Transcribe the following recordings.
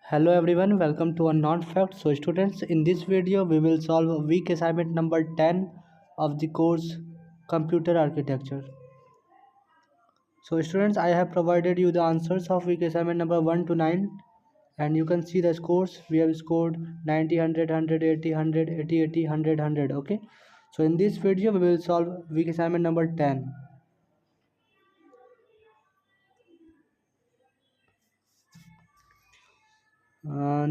Hello everyone, welcome to a non-fact. So students, in this video we will solve week assignment number 10 of the course Computer Architecture. So students, I have provided you the answers of week assignment number 1 to 9 and you can see the scores. We have scored 90, 100, 180, 100, 80, 80, 100, 100. Okay. So in this video we will solve week assignment number 10.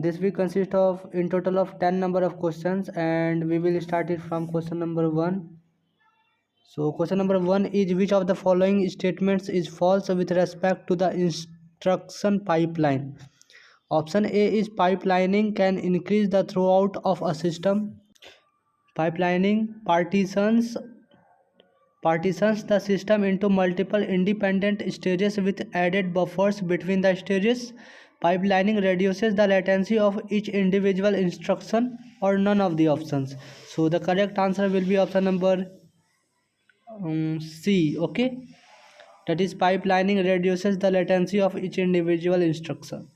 This week consists of in total of 10 number of questions and we will start it from question number 1. So question number 1 is which of the following statements is false with respect to the instruction pipeline? Option A is pipelining can increase the throughput of a system. Pipelining partitions the system into multiple independent stages with added buffers between the stages. Pipelining reduces the latency of each individual instruction or none of the options. So the correct answer will be option number C. Okay, that is pipelining reduces the latency of each individual instruction.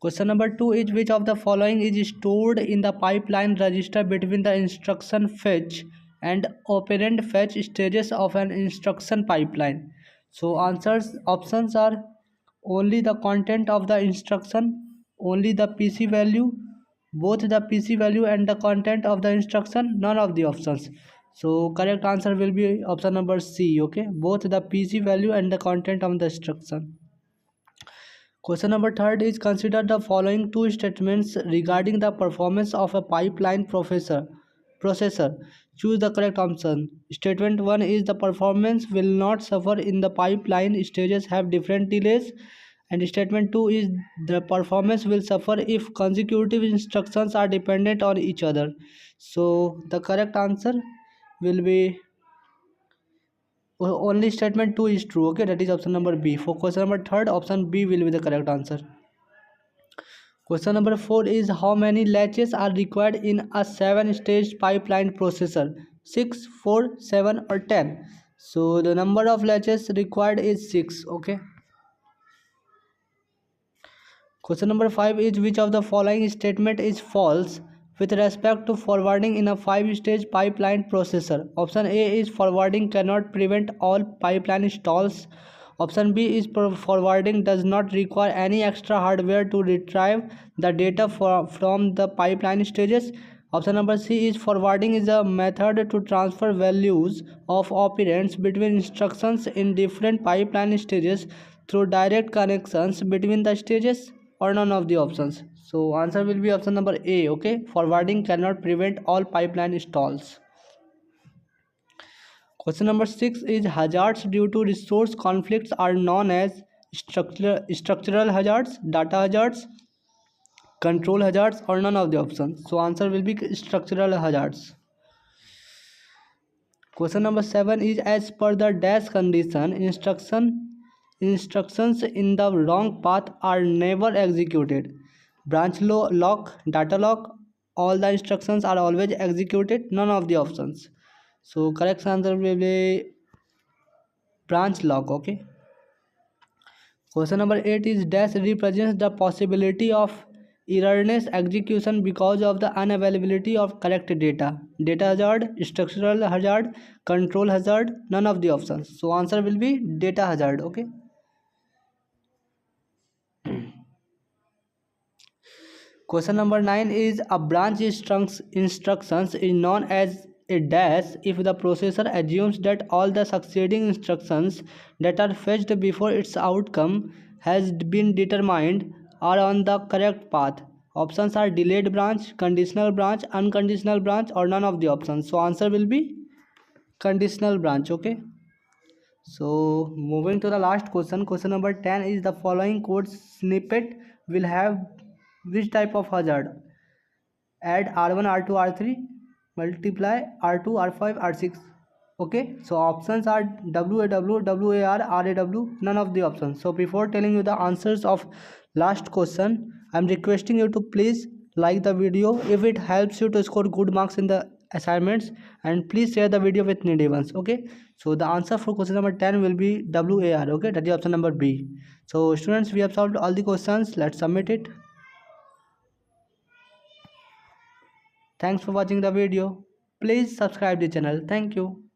Question number 2 is which of the following is stored in the pipeline register between the instruction fetch and operand fetch stages of an instruction pipeline? So options are only the content of the instruction, only the PC value, both the PC value and the content of the instruction, none of the options. So correct answer will be option number C. Okay, both the PC value and the content of the instruction. Question number 3 is consider the following two statements regarding the performance of a pipeline processor. Choose the correct option. Statement 1 is the performance will not suffer in the pipeline stages have different delays, and statement 2 is the performance will suffer if consecutive instructions are dependent on each other. So the correct answer will be only statement 2 is true. Okay, that is option number B. For question number 3, option B will be the correct answer. Question number 4 is how many latches are required in a 7-stage pipeline processor? 6, 4, 7 or 10? So the number of latches required is 6. Okay. Question number 5 is which of the following statement is false with respect to forwarding in a 5-stage pipeline processor? Option A is forwarding cannot prevent all pipeline stalls. Option B is forwarding does not require any extra hardware to retrieve the data from the pipeline stages. Option number C is forwarding is a method to transfer values of operands between instructions in different pipeline stages through direct connections between the stages, or none of the options. So answer will be option number A. Okay, forwarding cannot prevent all pipeline stalls. Question number 6 is hazards due to resource conflicts are known as structural hazards, data hazards, control hazards, or none of the options. So answer will be structural hazards. Question number 7 is as per the dash condition instructions in the wrong path are never executed. Branch lock, data lock, all the instructions are always executed, none of the options. So correct answer will be branch lock. Okay. Question number 8 is dash represents the possibility of erroneous execution because of the unavailability of correct data. Data hazard, structural hazard, control hazard, none of the options. So answer will be data hazard. Okay. Question number 9 is a branch instructions is known as a dash if the processor assumes that all the succeeding instructions that are fetched before its outcome has been determined are on the correct path. Options are delayed branch, conditional branch, unconditional branch, or none of the options. So answer will be conditional branch. Okay. So moving to the last question, question number 10 is the following code snippet will have which type of hazard? Add R1, R2, R3, multiply R2, R5, R6. Okay, so options are WAW, WAR, RAW, none of the options. So before telling you the answers of last question, I am requesting you to please like the video if it helps you to score good marks in the assignments, and please share the video with needy ones. Okay, so the answer for question number 10 will be WAR. Okay, that is option number B. So students, we have solved all the questions. Let's submit it. Thanks for watching the video. Please subscribe the channel. Thank you.